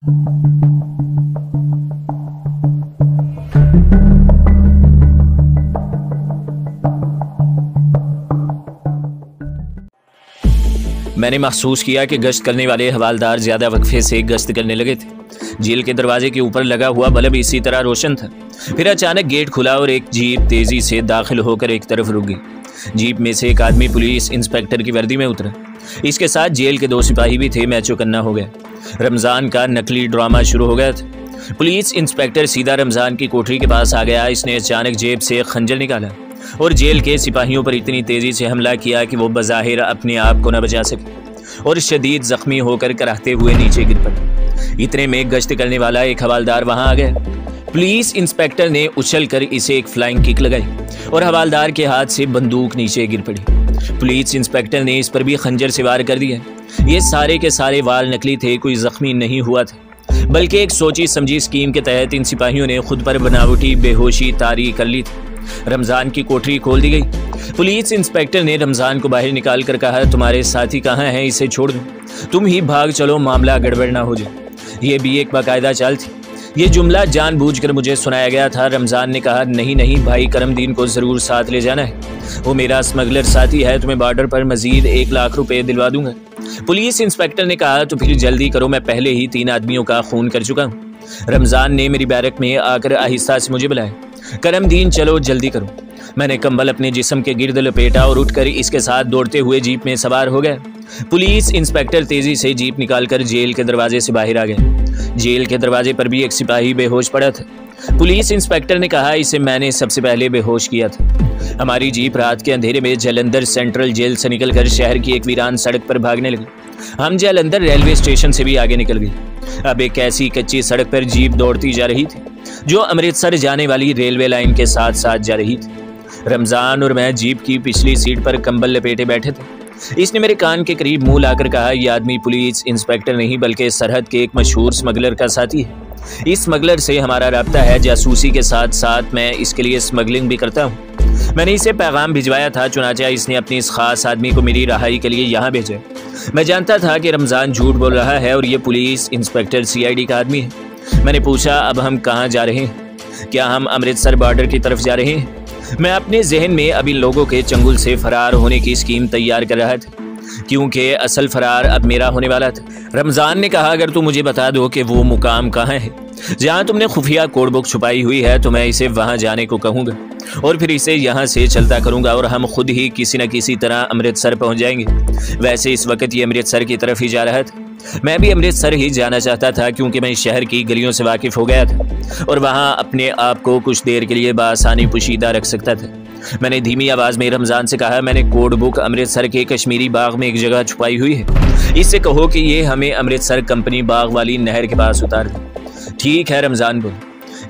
मैंने महसूस किया कि गश्त करने वाले हवालदार ज्यादा वक्फे से गश्त करने लगे थे। जेल के दरवाजे के ऊपर लगा हुआ बल्ब इसी तरह रोशन था। फिर अचानक गेट खुला और एक जीप तेजी से दाखिल होकर एक तरफ रुक गई। जीप में से एक आदमी पुलिस इंस्पेक्टर की वर्दी में उतरा। इसके साथ जेल के 2 सिपाही भी थे। मैं चौकन्ना हो गया। रमजान का नकली ड्रामा शुरू हो गया था। पुलिस इंस्पेक्टर सीधा रमजान की कोठरी के पास आ गया। इसने अचानक जेब से खंजर निकाला और जेल के सिपाहियों पर इतनी तेजी से हमला किया कि वो बज़ाहिर अपने आप को न बचा सके और शदीद जख्मी होकर कराहते हुए नीचे गिर पड़े। इतने में गश्त करने वाला एक हवालदार वहां आ गया। पुलिस इंस्पेक्टर ने उछलकर इसे एक फ्लाइंग किक लगाई और हवालदार के हाथ से बंदूक नीचे गिर पड़ी। पुलिस इंस्पेक्टर ने इस पर भी खंजर से वार कर दिया। ये सारे के सारे वार नकली थे। कोई जख्मी नहीं हुआ था, बल्कि एक सोची समझी स्कीम के तहत इन सिपाहियों ने खुद पर बनावटी बेहोशी तारी कर ली थी। रमजान की कोठरी खोल दी गई। पुलिस इंस्पेक्टर ने रमजान को बाहर निकाल कर कहा, तुम्हारे साथी कहाँ हैं? इसे छोड़ दो, तुम ही भाग चलो, मामला गड़बड़ ना हो जाए। ये भी एक बाकायदा चाल थी। ये जुमला जानबूझकर मुझे सुनाया गया था। रमजान ने कहा, नहीं नहीं भाई, करमदीन को जरूर साथ ले जाना है। वो मेरा स्मगलर साथी है, तुम्हें बॉर्डर पर मजीद 1 लाख रुपए दिलवा दूंगा। पुलिस इंस्पेक्टर ने कहा, तो फिर जल्दी करो, मैं पहले ही 3 आदमियों का खून कर चुका हूँ। रमजान ने मेरी बैरक में आकर आहिस्ता से मुझे बुलाया। करमदीन चलो जल्दी करो। मैंने कंबल अपने जिस्म के गिर्द लपेटा और उठकर इसके साथ दौड़ते हुए जीप में सवार हो गया। पुलिस इंस्पेक्टर तेजी से जीप निकालकर जेल के दरवाजे से बाहर आ गए। जेल के दरवाजे पर भी एक सिपाही बेहोश पड़ा था। पुलिस इंस्पेक्टर ने कहा, इसे मैंने सबसे पहले बेहोश किया था। हमारी जीप रात के अंधेरे में जालंधर सेंट्रल जेल से निकलकर शहर की एक वीरान सड़क पर भागने लगी। हम जालंधर रेलवे स्टेशन से भी आगे निकल गए। अब एक ऐसी कच्ची सड़क पर जीप दौड़ती जा रही थी जो अमृतसर जाने वाली रेलवे लाइन के साथ साथ जा रही थी। रमजान और मैं जीप की पिछली सीट पर कंबल लपेटे बैठे थे। इसने मेरे कान के करीब मुंह लाकर कहा, यह आदमी पुलिस इंस्पेक्टर नहीं बल्कि सरहद के एक मशहूर स्मगलर का साथी है। इस स्मगलर से हमारा राब्ता है। जासूसी के साथ साथ मैं इसके लिए स्मगलिंग भी करता हूँ। मैंने इसे पैगाम भिजवाया था, चुनाचे इसने अपने इस खास आदमी को मेरी रहाई के लिए यहाँ भेजा। मैं जानता था कि रमजान झूठ बोल रहा है और ये पुलिस इंस्पेक्टर CID का आदमी है। मैंने पूछा, अब हम कहाँ जा रहे हैं? क्या हम अमृतसर बॉर्डर की तरफ जा रहे हैं? मैं अपने जहन में अब इन लोगों के चंगुल से फरार होने की स्कीम तैयार कर रहा था, क्योंकि असल फरार अब मेरा होने वाला था। रमजान ने कहा, अगर तू मुझे बता दो कि वो मुकाम कहाँ है जहाँ तुमने खुफिया कोड बुक छुपाई हुई है, तो मैं इसे वहाँ जाने को कहूँगा और फिर इसे यहाँ से चलता करूँगा और हम खुद ही किसी न किसी तरह अमृतसर पहुँच जाएंगे। वैसे इस वक्त ये अमृतसर की तरफ ही जा रहा था। मैं भी अमृतसर ही जाना चाहता था, क्योंकि मैं शहर की गलियों से वाकिफ हो गया था और वहाँ अपने आप को कुछ देर के लिए बासानी पोशीदा रख सकता था। मैंने धीमी आवाज़ में रमजान से कहा, मैंने कोड बुक अमृतसर के कश्मीरी बाग में एक जगह छुपाई हुई है। इससे कहो कि ये हमें अमृतसर कंपनी बाग वाली नहर के पास उतार दे। ठीक है रमजान बोल।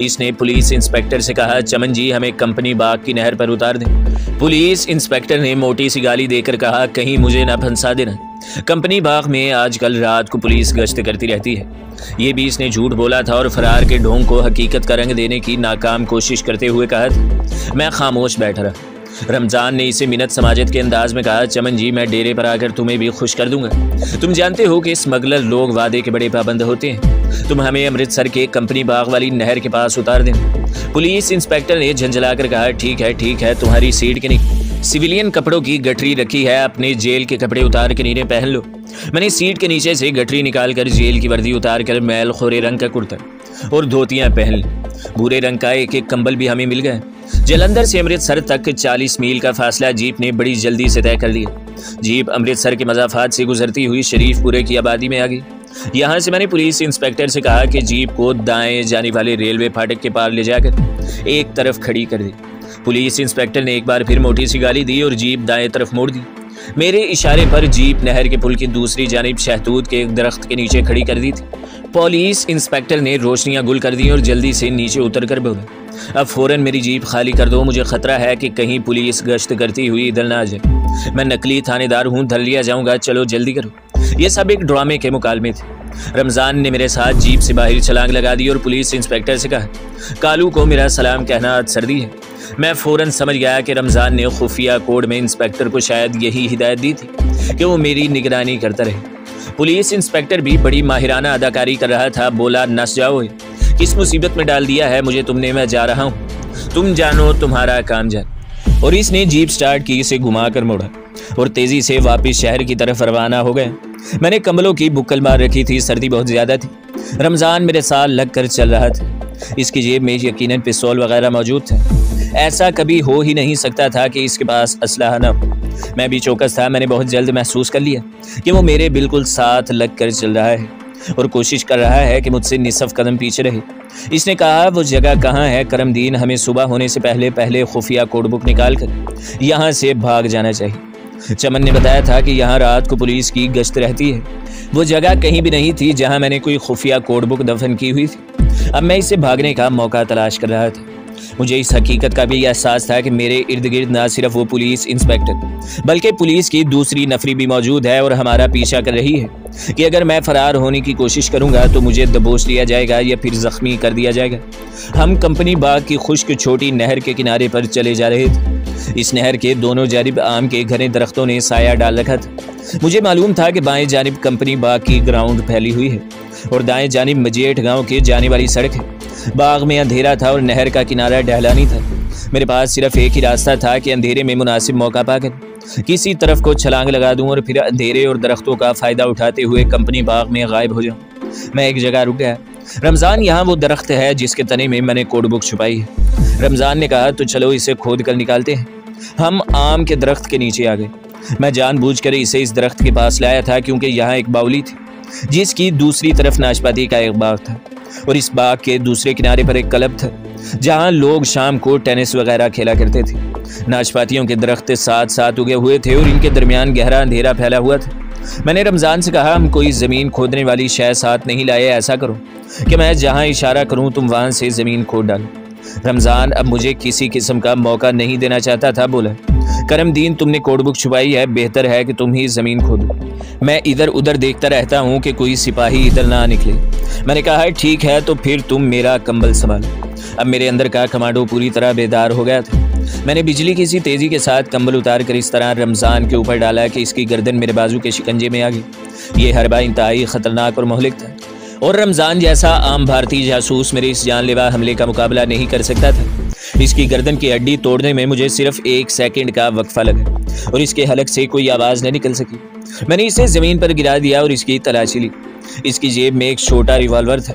इसने पुलिस इंस्पेक्टर से कहा, चमन जी हमें कंपनी बाग की नहर पर उतार दें। पुलिस इंस्पेक्टर ने मोटी सी गाली देकर कहा, कहीं मुझे ना फंसा देना। कंपनी बाग में आजकल रात को पुलिस गश्त करती रहती है। ये भी इसने झूठ बोला था और फरार के ढोंग को हकीकत का रंग देने की नाकाम कोशिश करते हुए कहा था। मैं खामोश बैठा रहा। रमजान ने इसे मिन्नत समाजत के अंदाज में कहा, चमन जी मैं डेरे पर आकर तुम्हें भी खुश कर दूंगा। तुम जानते हो कि स्मगलर लोग वादे के बड़े पाबंद होते हैं। तुम हमें अमृतसर के कंपनी बाग वाली नहर के पास उतार देना। पुलिस इंस्पेक्टर ने झंझलाकर कहा, ठीक है, तुम्हारी सीट के नीचे सिविलियन कपड़ों की गठरी रखी है, अपने जेल के कपड़े उतार के नीचे पहन लो। मैंने सीट के नीचे से गठरी निकालकर जेल की वर्दी उतार कर मैल खोरे रंग का कुर्ता और धोतियां पहन ली। भूरे रंग का एक कंबल भी हमें मिल गया। जालंधर से अमृतसर तक 40 मील का फासला जीप ने बड़ी जल्दी से तय कर लिया। जीप अमृतसर के मज़ाफ़ात से गुजरती हुई शरीफपुरे की आबादी में आ गई। यहाँ से मैंने पुलिस इंस्पेक्टर से कहा कि जीप को दाएं जाने वाले रेलवे फाटक के पार ले जाकर एक तरफ खड़ी कर दी। पुलिस इंस्पेक्टर ने एक बार फिर मोटी सी गाली दी और जीप दाएं तरफ मोड़ दी। मेरे इशारे पर जीप नहर के पुल की दूसरी जानिब शहतूत के एक दरख्त के नीचे खड़ी कर दी थी। पुलिस इंस्पेक्टर ने रोशनियां गुल कर दी और जल्दी से नीचे उतर कर बोला, अब फ़ौरन मेरी जीप खाली कर दो, मुझे खतरा है कि कहीं पुलिस गश्त करती हुई इधर ना आ जाए। मैं नकली थानेदार हूँ, धर लिया जाऊँगा, चलो जल्दी करो। ये सब एक ड्रामे के मुकालमे थे। रमजान ने मेरे साथ जीप से बाहर छलांग लगा दी और पुलिस इंस्पेक्टर से कहा, कालू को मेरा सलाम कहना आज सर्दी है। मैं फ़ौरन समझ गया कि रमजान ने खुफिया कोड में इंस्पेक्टर को शायद यही हिदायत दी थी कि वो मेरी निगरानी करता रहे। पुलिस इंस्पेक्टर भी बड़ी माहिराना अदाकारी कर रहा था। बोला, नस जाओ, किस मुसीबत में डाल दिया है मुझे तुमने, मैं जा रहा हूँ, तुम जानो तुम्हारा काम जान। और इसने जीप स्टार्ट की, इसे घुमा कर मोड़ा और तेजी से वापस शहर की तरफ रवाना हो गए। मैंने कंबलों की बुक्कल मार रखी थी, सर्दी बहुत ज्यादा थी। रमज़ान मेरे साथ लग कर चल रहा था। इसकी जेब में यकीनन पिस्तौल वगैरह मौजूद था। ऐसा कभी हो ही नहीं सकता था कि इसके पास असलहा न हो। मैं भी चौकस था। मैंने बहुत जल्द महसूस कर लिया कि वो मेरे बिल्कुल साथ लग कर चल रहा है और कोशिश कर रहा है कि मुझसे निसफ कदम पीछे रहे। इसने कहा, वो जगह कहाँ है करमदीन, हमें सुबह होने से पहले खुफिया कोड बुक निकाल कर यहाँ से भाग जाना चाहिए। चमन ने बताया था कि यहाँ रात को पुलिस की गश्त रहती है। वो जगह कहीं भी नहीं थी जहाँ मैंने कोई खुफिया कोड बुक दफन की हुई थी। अब मैं इससे भागने का मौका तलाश कर रहा था। मुझे इस हकीकत का भी एहसास था कि मेरे इर्द गिर्द ना सिर्फ वो पुलिस इंस्पेक्टर बल्कि पुलिस की दूसरी नफरी भी मौजूद है और हमारा पीछा कर रही है कि अगर मैं फरार होने की कोशिश करूंगा तो मुझे दबोच लिया जाएगा या फिर जख्मी कर दिया जाएगा। हम कंपनी बाग की खुश्क छोटी नहर के किनारे पर चले जा रहे थे। इस नहर के दोनों जानिब आम के घने दरख्तों ने साया डाल रखा था। मुझे मालूम था कि बाएं जानिब कंपनी बाग की ग्राउंड फैली हुई है और दाएं जानिब मजेठ गांव के जाने वाली सड़क है। बाग में अंधेरा था और नहर का किनारा ढलानी था। मेरे पास सिर्फ एक ही रास्ता था कि अंधेरे में मुनासिब मौका पाकर किसी तरफ को छलांग लगा दूं और फिर अंधेरे और दरख्तों का फायदा उठाते हुए कंपनी बाग में गायब हो जाऊं। मैं एक जगह रुक गया। रमज़ान, यहाँ वो दरख्त है जिसके तने में मैंने कोड बुक छुपाई है। रमज़ान ने कहा, तो चलो इसे खोद कर निकालते हैं। हम आम के दरख्त के नीचे आ गए। मैं जानबूझकर इसे इस दरख्त के पास लाया था क्योंकि यहाँ एक बाउली थी जिसकी दूसरी तरफ नाशपाती का एक बाग था और इस बाग के दूसरे किनारे पर एक क्लब था जहाँ लोग शाम को टेनिस वगैरह खेला करते थे। नाशपातियों के दरख्त साथ साथ उगे हुए थे और इनके दरमियान गहरा अंधेरा फैला हुआ था। मैंने रमज़ान से कहा, हम कोई ज़मीन खोदने वाली शय साथ नहीं लाए, ऐसा करो कि मैं जहाँ इशारा करूँ तुम वहाँ से ज़मीन खोद डालो। रमज़ान अब मुझे किसी किस्म का मौका नहीं देना चाहता था। बोला, करमदीन, तुमने कोड बुक छुपाई है, बेहतर है कि तुम ही ज़मीन खोदो। मैं इधर उधर देखता रहता हूँ कि कोई सिपाही इधर ना निकले। मैंने कहा, ठीक है, तो फिर तुम मेरा कंबल संभालो। अब मेरे अंदर का कमांडो पूरी तरह बेदार हो गया था। मैंने बिजली की सी तेज़ी के साथ कंबल उतार कर इस तरह रमज़ान के ऊपर डाला कि इसकी गर्दन मेरे बाजू के शिकंजे में आ गई। ये हरबा इंतहाई ख़तरनाक और मोहलिक था और रमज़ान जैसा आम भारतीय जासूस मेरे इस जानलेवा हमले का मुकाबला नहीं कर सकता था। इसकी गर्दन की हड्डी तोड़ने में मुझे सिर्फ 1 सेकंड का वक्फा लगा और इसके हलक से कोई आवाज़ न निकल सकी। मैंने इसे ज़मीन पर गिरा दिया और इसकी तलाशी ली। इसकी जेब में एक छोटा रिवॉल्वर था।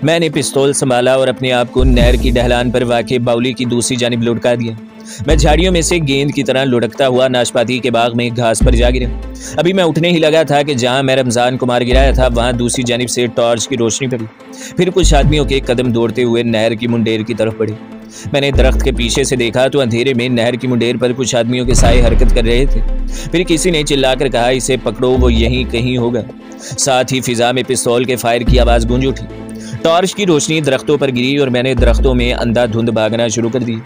मैंने पिस्तौल संभाला और अपने आप को नहर की ढलान पर वाक़े बाउली की दूसरी जानिब लुढ़का दिया। मैं झाड़ियों में से गेंद की तरह लुढ़कता हुआ नाशपाती के बाग में घास पर जा गिरा। अभी मैं उठने ही लगा था कि जहां मैं रमज़ान को मार गिराया था वहां दूसरी जानिब से टॉर्च की रोशनी पड़ी। फिर कुछ आदमियों के कदम दौड़ते हुए नहर की मुंडेर की तरफ बढ़े। मैंने दरख्त के पीछे से देखा तो अंधेरे में नहर की मुंडेर पर कुछ आदमियों के साए हरकत कर रहे थे। फिर किसी ने चिल्लाकर कहा, इसे पकड़ो, वो यहीं कहीं होगा। साथ ही फिजा में पिस्तौल के फायर की आवाज़ गूंज उठी। टॉर्च की रोशनी दरख्तों पर गिरी और मैंने दरख्तों में अंधाधुंध भागना शुरू कर दी।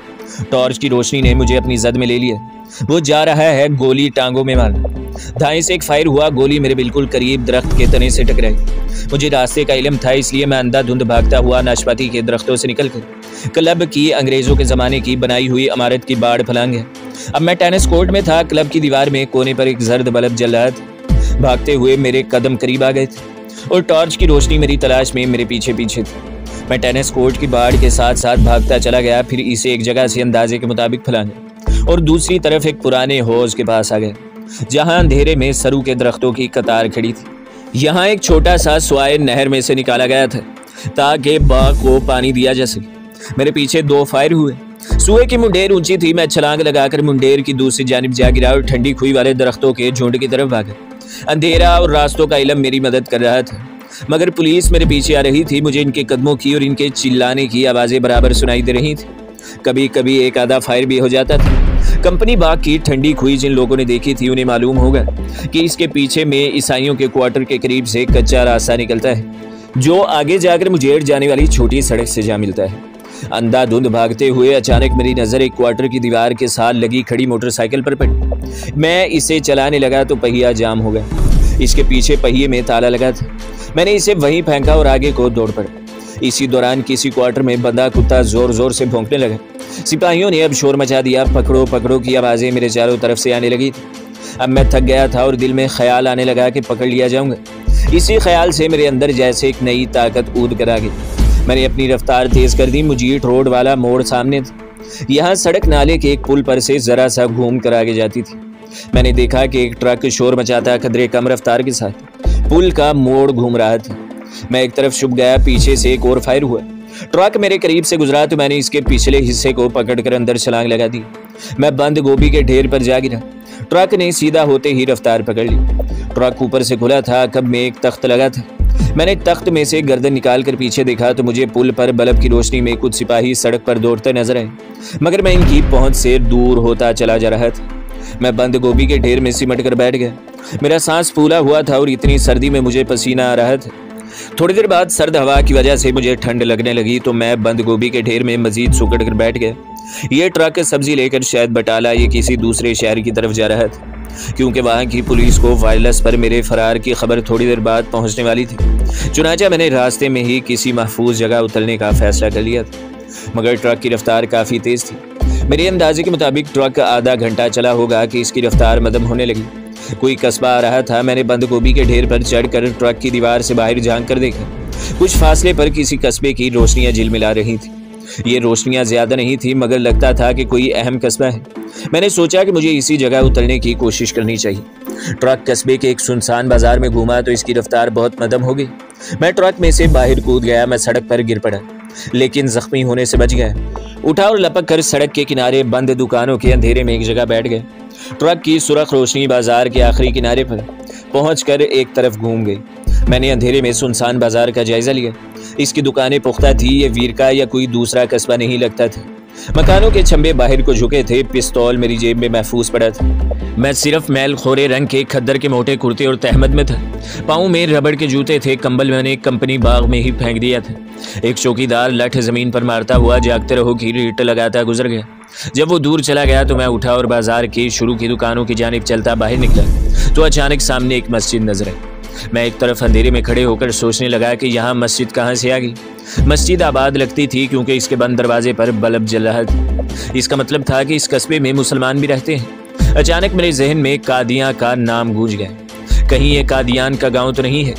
टॉर्च की रोशनी ने मुझे अपनी जद में ले लिया। वो जा रहा है गोली टांगों में मारना। दाएं से एक फायर हुआ, गोली मेरे बिल्कुल करीब दरख्त के तने से टकराई। मुझे रास्ते का इल्म था, इसलिए मैं अंधाधुंध भागता हुआ नाशपाती के दरख्तों से निकलकर क्लब की अंग्रेजों के ज़माने की बनाई हुई इमारत की बाड़ फलांग है। अब मैं टेनिस कोर्ट में था। क्लब की दीवार में कोने पर एक जर्द बल्ब जल रहा था। भागते हुए मेरे कदम करीब आ गए थे और टॉर्च की रोशनी मेरी तलाश में मेरे पीछे पीछे थी। मैं टेनिस कोर्ट की बाड़ के साथ साथ भागता चला गया। फिर इसे एक जगह से अंदाजे के मुताबिक फैलाने और दूसरी तरफ एक पुराने हौज के पास आ गया जहां अंधेरे में सरू के दरख्तों की कतार खड़ी थी। यहाँ एक छोटा सा स्वाय नहर में से निकाला गया था ताकि बाग को पानी दिया जा सके। मेरे पीछे 2 फायर हुए। सुए की मुंडेर ऊंची थी। मैं छलांग लगाकर मुंडेर की दूसरी जानिब जा गिरा और ठंडी खुई वाले दरख्तों के झुंड की तरफ भागा। अंधेरा और रास्तों का इल्म मेरी मदद कर रहा था मगर पुलिस मेरे पीछे आ रही थी। मुझे इनके कदमों की और इनके चिल्लाने की आवाज़ें बराबर सुनाई दे रही थी। कभी कभी एक आधा फायर भी हो जाता था। कंपनी बाग की ठंडी खुई जिन लोगों ने देखी थी उन्हें मालूम होगा कि इसके पीछे में ईसाइयों के क्वार्टर के करीब से कच्चा रास्ता निकलता है जो आगे जाकर मुजेड़ जाने वाली छोटी सड़क से जा मिलता है। अंधाधुंध भागते हुए अचानक मेरी नज़र एक क्वार्टर की दीवार के साथ लगी खड़ी मोटरसाइकिल पर पड़ी। मैं इसे चलाने लगा तो पहिया जाम हो गया। इसके पीछे पहिए में ताला लगा था। मैंने इसे वहीं फेंका और आगे को दौड़ पड़ा। इसी दौरान किसी क्वार्टर में बंधा कुत्ता जोर जोर से भौंकने लगा। सिपाहियों ने अब शोर मचा दिया। पकड़ो पकड़ो की आवाज़ें मेरे चारों तरफ से आने लगी थी। अब मैं थक गया था और दिल में ख्याल आने लगा कि पकड़ लिया जाऊंगा। इसी ख्याल से मेरे अंदर जैसे एक नई ताकत कूद कर आ गई। मैंने अपनी रफ्तार तेज कर दी। मुजीठ रोड वाला मोड़ सामने था। यहाँ सड़क नाले के एक पुल पर से जरा सा घूम कर आगे जाती थी। मैंने देखा कि एक ट्रक शोर मचाता कदरे कम रफ्तार के साथ पुल का मोड़ घूम रहा था। मैं एक तरफ छुप गया। पीछे से एक और फायर हुआ। ट्रक मेरे करीब से गुजरा तो मैंने इसके पिछले हिस्से को पकड़कर अंदर छलांग लगा दी। मैं बंद गोभी के ढेर पर जा गिरा। ट्रक ने सीधा होते ही रफ्तार पकड़ ली। ट्रक ऊपर से खुला था। कब में एक तख्त लगा था। मैंने तख्त में से गर्दन निकाल कर पीछे देखा तो मुझे पुल पर बल्ब की रोशनी में कुछ सिपाही सड़क पर दौड़ते नजर आए, मगर मैं इनकी पहुंच से दूर होता चला जा रहा था। मैं बंद गोभी के ढेर में सिमट कर बैठ गया। मेरा सांस फूला हुआ था और इतनी सर्दी में मुझे पसीना आ रहा था। थोड़ी देर बाद सर्द हवा की वजह से मुझे ठंड लगने लगी तो मैं बंद गोभी के ढेर में मजीद सुकड़ कर बैठ गया। ये ट्रक सब्जी लेकर शायद बटाला या किसी दूसरे शहर की तरफ जा रहा था, क्योंकि वहाँ की पुलिस को वायरलेस पर मेरे फरार की खबर थोड़ी देर बाद पहुँचने वाली थी। चुनांचे मैंने रास्ते में ही किसी महफूज जगह उतरने का फैसला कर लिया था, मगर ट्रक की रफ्तार काफ़ी तेज़ थी। मेरे अंदाजे के मुताबिक ट्रक आधा घंटा चला होगा कि इसकी रफ्तार मदम होने लगी। कोई कस्बा आ रहा था। मैंने बंद गोभी के ढेर पर चढ़कर ट्रक की दीवार से बाहर झांक कर देखा। कुछ फासले पर किसी कस्बे की रोशनियां झिलमिला रही थी। ये रोशनियां ज्यादा नहीं थी, मगर लगता था कि कोई अहम कस्बा है। मैंने सोचा कि मुझे इसी जगह उतरने की कोशिश करनी चाहिए। ट्रक कस्बे के एक सुनसान बाजार में घूमा तो इसकी रफ्तार बहुत मदम हो गई। मैं ट्रक में से बाहर कूद गया। मैं सड़क पर गिर पड़ा, लेकिन जख्मी होने से बच गया। उठा और लपक कर सड़क के किनारे बंद दुकानों के अंधेरे में एक जगह बैठ गए। ट्रक की सुरख रोशनी बाजार के आखिरी किनारे पर पहुंचकर एक तरफ घूम गई। मैंने अंधेरे में सुनसान बाजार का जायजा लिया। इसकी दुकानें पुख्ता थी। ये वीरका या कोई दूसरा कस्बा नहीं लगता था। मकानों के छंबे बाहर को झुके थे। पिस्तौल मेरी जेब में महफूज पड़ा था। मैं सिर्फ मैल खोरे रंग के खद्दर के मोटे कुर्ते और तहमद में था। पाँव में रबड़ के जूते थे। कंबल मैंने कंपनी बाग में ही फेंक दिया था। एक चौकीदार लठ जमीन पर मारता हुआ जागते रहो की रीट लगाता गुजर गया। जब वो दूर चला गया तो मैं उठा और बाजार की शुरू की दुकानों की जानिब चलता बाहर निकला तो अचानक सामने एक मस्जिद नजर आई। मैं एक तरफ अंधेरे में खड़े होकर सोचने लगा कि यहाँ मस्जिद कहाँ से आ गई। मस्जिद आबाद लगती थी क्योंकि इसके बंद दरवाजे पर बल्ब जल रहा था। इसका मतलब था कि इस कस्बे में मुसलमान भी रहते हैं। अचानक मेरे जहन में कादियां का नाम गूंज गया। कहीं ये कादियान का गांव तो नहीं है?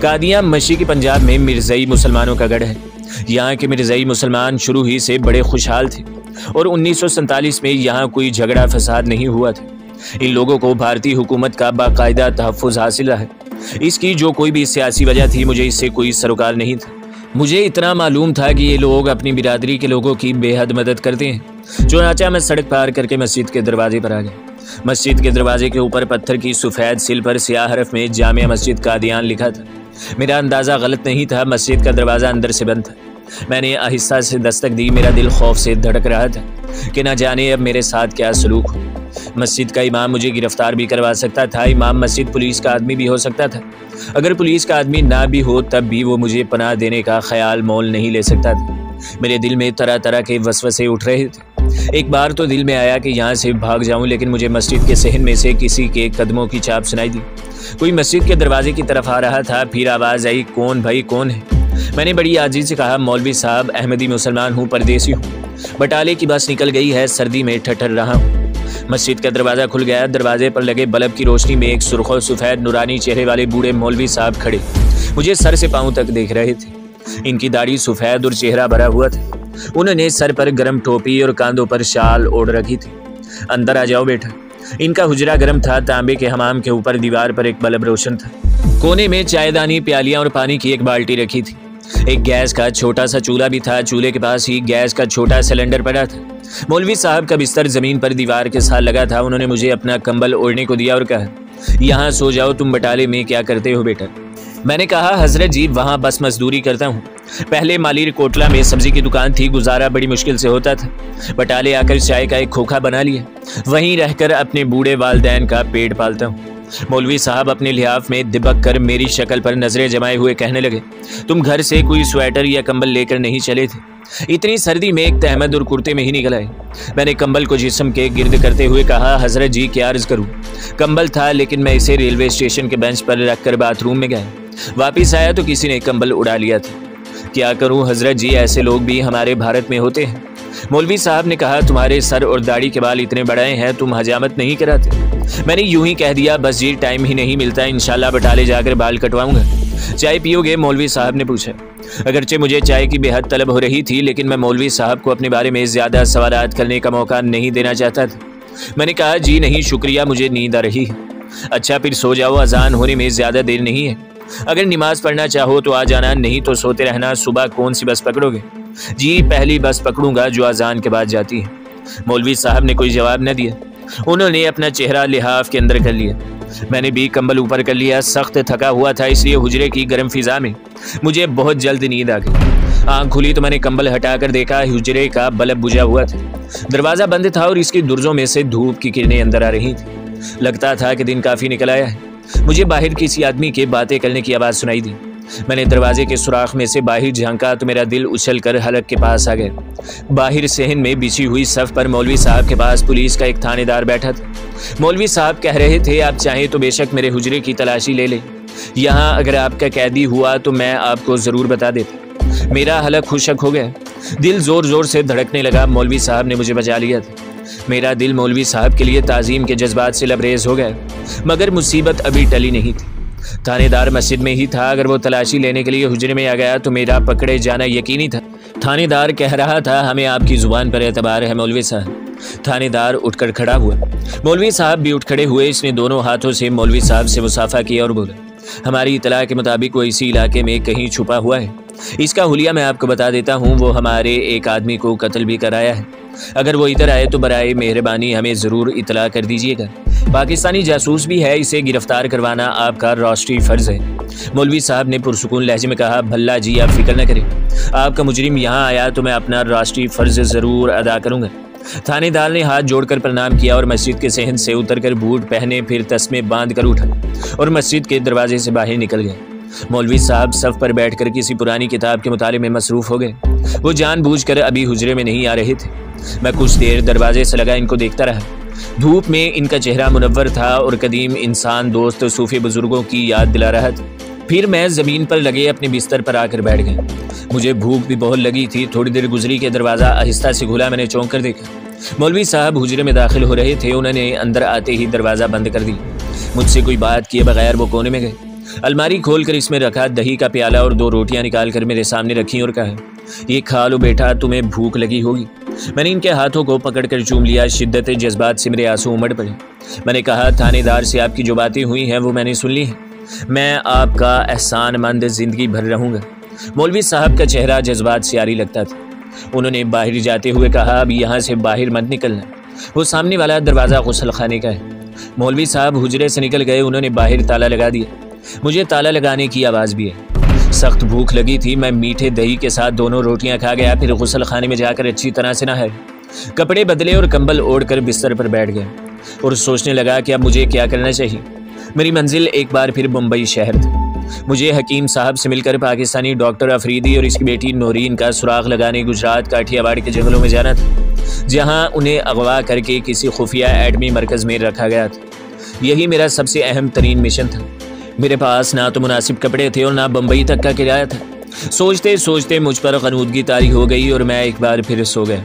कादियां मशरिकी पंजाब में मिर्ज़ई मुसलमानों का गढ़ है। यहाँ के मिर्ज़ई मुसलमान शुरू ही से बड़े खुशहाल थे और 1947 में यहाँ कोई झगड़ा फसाद नहीं हुआ था। इन लोगों को भारतीय हुकूमत का बाकायदा तहफ़्फ़ुज़ हासिल रहा है। इसकी जो कोई भी सियासी वजह थी, मुझे इससे कोई सरोकार नहीं था। मुझे इतना मालूम था कि ये लोग अपनी बिरादरी के लोगों की बेहद मदद करते हैं। चुनांचे मैं सड़क पार करके मस्जिद के दरवाजे पर आ गया। मस्जिद के दरवाजे के ऊपर पत्थर की सफ़ेद सिल पर स्याह हरफ में जामिया मस्जिद कादियान लिखा था। मेरा अंदाज़ा गलत नहीं था। मस्जिद का दरवाज़ा अंदर से बंद था। मैंने आहिस्ता से दस्तक दी। मेरा दिल खौफ से धड़क रहा था कि न जाने अब मेरे साथ क्या सलूक हो। मस्जिद का इमाम मुझे गिरफ्तार भी करवा सकता था। इमाम मस्जिद पुलिस का आदमी भी हो सकता था। अगर पुलिस का आदमी ना भी हो तब भी वो मुझे पनाह देने का ख्याल मोल नहीं ले सकता था। मेरे दिल में तरह तरह के वसवसे उठ रहे थे। एक बार तो दिल में आया कि यहाँ से भाग जाऊँ, लेकिन मुझे मस्जिद के सहन में से किसी के कदमों की छाप सुनाई दी। कोई मस्जिद के दरवाजे की तरफ आ रहा था। फिर आवाज़ आई, कौन भाई कौन है? मैंने बड़ी आजी से कहा, मौलवी साहब, अहमदी मुसलमान हूँ, परदेसी हूँ। बटाले की बस निकल गई है, सर्दी में ठठर रहा हूँ। मस्जिद का दरवाज़ा खुल गया। दरवाजे पर लगे बल्ब की रोशनी में एक सुर्खो सफ़ेद नूरानी चेहरे वाले बूढ़े मौलवी साहब खड़े मुझे सर से पाँव तक देख रहे थे। इनकी दाढ़ी सफ़ेद और चेहरा भरा हुआ था। उन्होंने सर पर गर्म टोपी और कांधों पर शाल ओढ़ रखी थी। अंदर आ जाओ बेटा। इनका हुजरा गर्म था। तांबे के हमाम के ऊपर दीवार पर एक बल्ब रोशन था। कोने में चायदानी, प्यालियाँ और पानी की एक बाल्टी रखी थी। एक गैस का छोटा सा चूल्हा भी था। चूल्हे के पास ही गैस का छोटा सिलेंडर पड़ा था। मौलवी साहब का बिस्तर जमीन पर दीवार के साथ लगा था। उन्होंने मुझे अपना कंबल ओढ़ने को दिया और कहा, यहाँ सो जाओ। तुम बटाले में क्या करते हो बेटा? मैंने कहा, हजरत जी, वहाँ बस मजदूरी करता हूँ। पहले मालिर कोटला में सब्जी की दुकान थी। गुजारा बड़ी मुश्किल से होता था। बटाले आकर चाय का एक खोखा बना लिया। वहीं रहकर अपने बूढ़े वालदैन का पेट पालता हूँ। मौलवी साहब अपने लिहाफ में दिबक कर मेरी शक्ल पर नजरें जमाए हुए कहने लगे, तुम घर से कोई स्वेटर या कंबल लेकर नहीं चले थे? इतनी सर्दी में एक तहमद और कुर्ते में ही निकल आए। मैंने कंबल को जिस्म के गिर्द करते हुए कहा, हजरत जी, क्या अर्ज करूं? कंबल था, लेकिन मैं इसे रेलवे स्टेशन के बेंच पर रखकर बाथरूम में गया। वापिस आया तो किसी ने कंबल उड़ा लिया था। क्या करूं हजरत जी, ऐसे लोग भी हमारे भारत में होते हैं। मौलवी साहब ने कहा, तुम्हारे सर और दाढ़ी के बाल इतने बड़े हैं, तुम हजामत नहीं कराते। मैंने यूं ही कह दिया, बस जी टाइम ही नहीं मिलता, इंशाल्लाह बटाले जाकर बाल कटवाऊंगा। चाय पियोगे? मौलवी साहब ने पूछा। अगरचे मुझे चाय की बेहद तलब हो रही थी, लेकिन मैं मौलवी साहब को अपने बारे में ज़्यादा सवालात करने का मौका नहीं देना चाहता था। मैंने कहा, जी नहीं शुक्रिया, मुझे नींद आ रही है। अच्छा फिर सो जाओ, अजान होने में ज़्यादा देर नहीं है। अगर नमाज पढ़ना चाहो तो आ जाना, नहीं तो सोते रहना। सुबह कौन सी बस पकड़ोगे? जी पहली बस पकड़ूंगा जो अजान के बाद जाती है। मौलवी साहब ने कोई जवाब न दिया। उन्होंने अपना चेहरा लिहाफ के अंदर कर लिया। मैंने भी कंबल ऊपर कर लिया। सख्त थका हुआ था, इसलिए हुजरे की गर्म फिजा में मुझे बहुत जल्द नींद आ गई। आँख खुली तो मैंने कंबल हटाकर देखा, हुजरे का बल्ब बुझा हुआ था। दरवाज़ा बंद था और इसकी दुर्जों में से धूप की किरणें अंदर आ रही थी। लगता था कि दिन काफ़ी निकल आया है। मुझे बाहर किसी आदमी के बातें करने की आवाज़ सुनाई दी। मैंने दरवाजे के सुराख में से बाहर झांका तो मेरा दिल उछल कर हलक के पास आ गया। बाहर सहन में बिछी हुई सफ पर मौलवी साहब के पास पुलिस का एक थानेदार बैठा था। मौलवी साहब कह रहे थे, आप चाहें तो बेशक मेरे हुजरे की तलाशी ले लें। यहाँ अगर आपका कैदी हुआ तो मैं आपको ज़रूर बता देता। मेरा हलक खुशक हो गया। दिल ज़ोर ज़ोर से धड़कने लगा। मौलवी साहब ने मुझे बचा लिया था। मेरा दिल मौलवी साहब के लिए ताज़ीम के जज्बात से लबरेज हो गया, मगर मुसीबत अभी टली नहीं थी। थानेदार मस्जिद में ही था। अगर वो तलाशी लेने के लिए हुजरे में आ गया तो मेरा पकड़े जाना यकीनी था। थानेदार कह रहा था, हमें आपकी ज़ुबान पर एतबार है मौलवी साहब। थानेदार उठकर खड़ा हुआ। मौलवी साहब भी उठ खड़े हुए। इसने दोनों हाथों से मौलवी साहब से मुसाफा किया और बोला, हमारी इतला के मुताबिक वो इसी इलाके में कहीं छुपा हुआ है। इसका हुलिया मैं आपको बता देता हूँ, वो हमारे एक आदमी को कत्ल भी कराया है। अगर वो इधर आए तो बराए मेहरबानी हमें ज़रूर इतला कर दीजिएगा। पाकिस्तानी जासूस भी है, इसे गिरफ्तार करवाना आपका राष्ट्रीय फ़र्ज़ है। मौलवी साहब ने पुरसुकून लहजे में कहा, भल्ला जी आप फिक्र न करें, आपका मुजरिम यहाँ आया तो मैं अपना राष्ट्रीय फ़र्ज़ ज़रूर अदा करूँगा। थानेदार ने हाथ जोड़कर प्रणाम किया और मस्जिद के सहन से उतरकर बूट पहने, फिर तस्मे बांध कर उठा और मस्जिद के दरवाजे से बाहर निकल गए। मौलवी साहब सफ़ पर बैठकर किसी पुरानी किताब के मुताले में मसरूफ़ हो गए। वो जानबूझकर अभी हुजरे में नहीं आ रहे थे। मैं कुछ देर दरवाजे से लगा इनको देखता रहा। धूप में इनका चेहरा मुनव्वर था और कदीम इंसान दोस्त सूफी बुजुर्गों की याद दिला रहा था। फिर मैं ज़मीन पर लगे अपने बिस्तर पर आकर बैठ गया। मुझे भूख भी बहुत लगी थी। थोड़ी देर गुजरी के दरवाज़ा आहिस्ता से खुला। मैंने चौंक कर देखा, मौलवी साहब हुजरे में दाखिल हो रहे थे। उन्होंने अंदर आते ही दरवाज़ा बंद कर दिया। मुझसे कोई बात किए बगैर वो कोने में गए। अलमारी खोलकर इसमें रखा दही का प्याला और 2 रोटियां निकालकर मेरे सामने रखी और कहा, ये खा लो बेटा, तुम्हें भूख लगी होगी। मैंने इनके हाथों को पकड़कर चूम लिया। शिद्दत जज्बात से मेरे आंसू उमड़ पड़े। मैंने कहा, थानेदार से आपकी जो बातें हुई हैं वो मैंने सुन ली हैं। मैं आपका एहसानमंद ज़िंदगी भर रहूँगा। मौलवी साहब का चेहरा जज्बात से आरी लगता था। उन्होंने बाहर जाते हुए कहा, अब यहाँ से बाहर मत निकलना, वो सामने वाला दरवाज़ा गुस्ल खाने का है। मौलवी साहब हुजरे से निकल गए। उन्होंने बाहर ताला लगा दिया। मुझे ताला लगाने की आवाज़ भी है। सख्त भूख लगी थी। मैं मीठे दही के साथ 2 रोटियां खा गया। फिर गुस्ल खाने में जाकर अच्छी तरह से नहाए, कपड़े बदले और कंबल ओढ़कर बिस्तर पर बैठ गया और सोचने लगा कि अब मुझे क्या करना चाहिए। मेरी मंजिल एक बार फिर मुंबई शहर थी। मुझे हकीम साहब से मिलकर पाकिस्तानी डॉक्टर अफरीदी और इसकी बेटी नौरीन का सुराग लगाने गुजरात काठियावाड़ के जंगलों में जाना था, जहाँ उन्हें अगवा करके किसी खुफिया एडमी मरकज़ में रखा गया था। यही मेरा सबसे अहम तरीन मिशन था। मेरे पास ना तो मुनासिब कपड़े थे और ना बम्बई तक का किराया था। सोचते सोचते मुझ पर ग़नूदगी तारी हो गई और मैं एक बार फिर सो गया।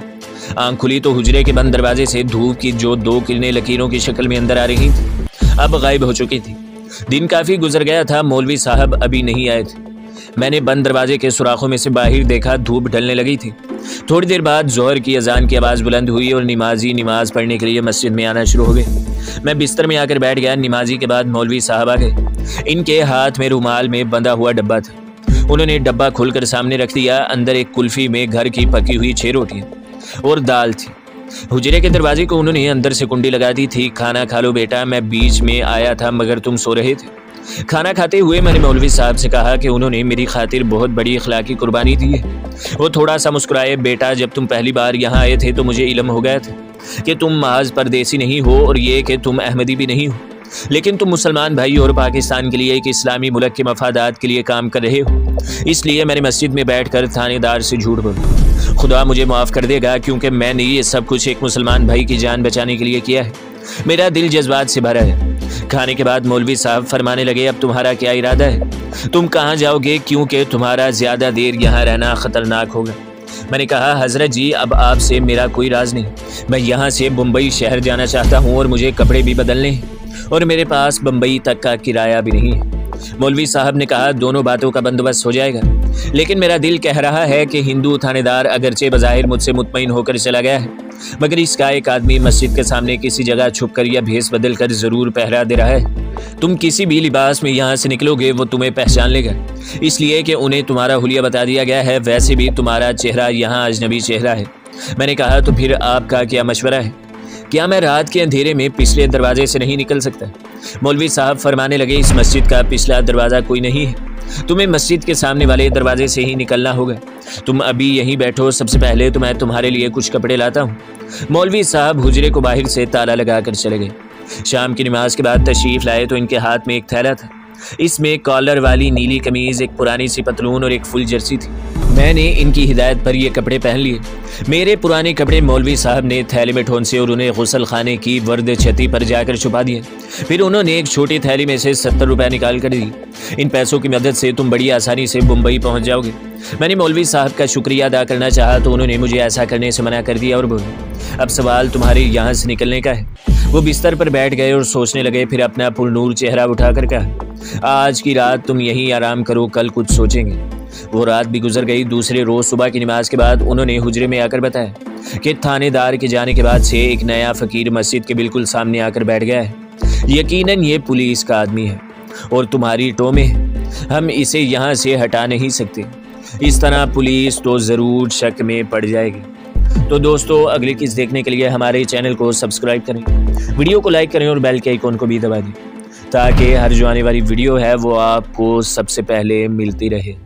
आँख खुली तो हुजरे के बंद दरवाजे से धूप की जो 2 किरणें लकीरों की शक्ल में अंदर आ रही थी अब गायब हो चुकी थी। दिन काफ़ी गुजर गया था। मौलवी साहब अभी नहीं आए थे। मैंने बंद दरवाजे के सुराखों में से बाहर देखा। धूप ढलने लगी थी। थोड़ी देर बाद ज़ोहर की अजान की आवाज़ बुलंद हुई और नमाजी नमाज पढ़ने के लिए मस्जिद में आना शुरू हो गए। मैं बिस्तर में आकर बैठ गया। नमाजी के बाद मौलवी साहब आ गए। इनके हाथ में रुमाल में बंधा हुआ डब्बा था। उन्होंने डब्बा खोलकर सामने रख दिया। अंदर एक कुल्फ़ी में घर की पकी हुई 6 रोटियाँ और दाल थी। हुजरे के दरवाजे को उन्होंने अंदर से कुंडी लगा दी थी। खाना खा लो बेटा, मैं बीच में आया था मगर तुम सो रहे थे। खाना खाते हुए मैंने मौलवी साहब से कहा कि उन्होंने मेरी खातिर बहुत बड़ी अखलाकी कुर्बानी दी है। वो थोड़ा सा मुस्कुराए। बेटा, जब तुम पहली बार यहाँ आए थे तो मुझे इल्म हो गया था कि तुम महज परदेसी नहीं हो और ये कि तुम अहमदी भी नहीं हो, लेकिन तुम मुसलमान भाई और पाकिस्तान के लिए एक इस्लामी मुल्क के मफादात के लिए काम कर रहे हो। इसलिए मैंने मस्जिद में बैठकर थानेदार से झूठ बोला। खुदा मुझे माफ़ कर देगा, क्योंकि मैंने ये सब कुछ एक मुसलमान भाई की जान बचाने के लिए किया है। मेरा दिल जज्बात से भरा है। खाने के बाद मौलवी साहब फरमाने लगे, अब तुम्हारा क्या इरादा है? तुम कहाँ जाओगे? क्योंकि तुम्हारा ज़्यादा देर यहाँ रहना ख़तरनाक होगा। मैंने कहा, हजरत जी, अब आपसे मेरा कोई राज नहीं। मैं यहाँ से मुंबई शहर जाना चाहता हूँ और मुझे कपड़े भी बदलने हैं और मेरे पास मुंबई तक का किराया भी नहीं है। मौलवी साहब ने कहा, दोनों बातों का बंदोबस्त हो जाएगा, लेकिन मेरा दिल कह रहा है कि हिंदू थानेदार अगरचे बज़ाहिर मुझसे मुतमईन होकर चला गया है, मगर इसका एक आदमी मस्जिद के सामने किसी जगह छुप कर या भेस बदल कर जरूर पहरा दे रहा है। तुम किसी भी लिबास में यहाँ से निकलोगे वो तुम्हें पहचान लेगा, इसलिए कि उन्हें तुम्हारा हुलिया बता दिया गया है। वैसे भी तुम्हारा चेहरा यहाँ अजनबी चेहरा है। मैंने कहा, तो फिर आपका क्या मशवरा है? क्या मैं रात के अंधेरे में पिछले दरवाजे से नहीं निकल सकता? मौलवी साहब फरमाने लगे, इस मस्जिद का पिछला दरवाज़ा कोई नहीं है, तुम्हें मस्जिद के सामने वाले दरवाजे से ही निकलना होगा। तुम अभी यहीं बैठो, सबसे पहले तो मैं तुम्हारे लिए कुछ कपड़े लाता हूँ। मौलवी साहब हुजरे को बाहर से ताला लगा कर चले गए। शाम की नमाज के बाद तशरीफ़ लाए तो इनके हाथ में एक थैला था। इसमें कॉलर वाली नीली कमीज़, एक पुरानी सी पतलून और एक फुल जर्सी थी। मैंने इनकी हिदायत पर ये कपड़े पहन लिए। मेरे पुराने कपड़े मौलवी साहब ने थैले में ठोंसे और उन्हें गुसल खाने की वर्द छती पर जाकर छुपा दिए। फिर उन्होंने एक छोटी थैली में से 70 रुपये निकाल कर दी। इन पैसों की मदद से तुम बड़ी आसानी से मुंबई पहुंच जाओगे। मैंने मौलवी साहब का शुक्रिया अदा करना चाहा तो उन्होंने मुझे ऐसा करने से मना कर दिया और बोले, अब सवाल तुम्हारे यहाँ से निकलने का है। वो बिस्तर पर बैठ गए और सोचने लगे। फिर अपना पुरनूर चेहरा उठाकर कहा, आज की रात तुम यहीं आराम करो, कल कुछ सोचेंगे। वो रात भी गुजर गई। दूसरे रोज सुबह की नमाज के बाद उन्होंने हुजरे में आकर बताया कि थानेदार के जाने के बाद से एक नया फकीर मस्जिद के बिल्कुल सामने आकर बैठ गया है। यकीनन ये पुलिस का आदमी है और तुम्हारी टो में है। हम इसे यहाँ से हटा नहीं सकते। इस तरह पुलिस तो ज़रूर शक में पड़ जाएगी। तो दोस्तों, अगली किस्त देखने के लिए हमारे चैनल को सब्सक्राइब करें, वीडियो को लाइक करें और बेल के आइकॉन को भी दबा दें, ताकि हर जो आने वाली वीडियो है वो आपको सबसे पहले मिलती रहे।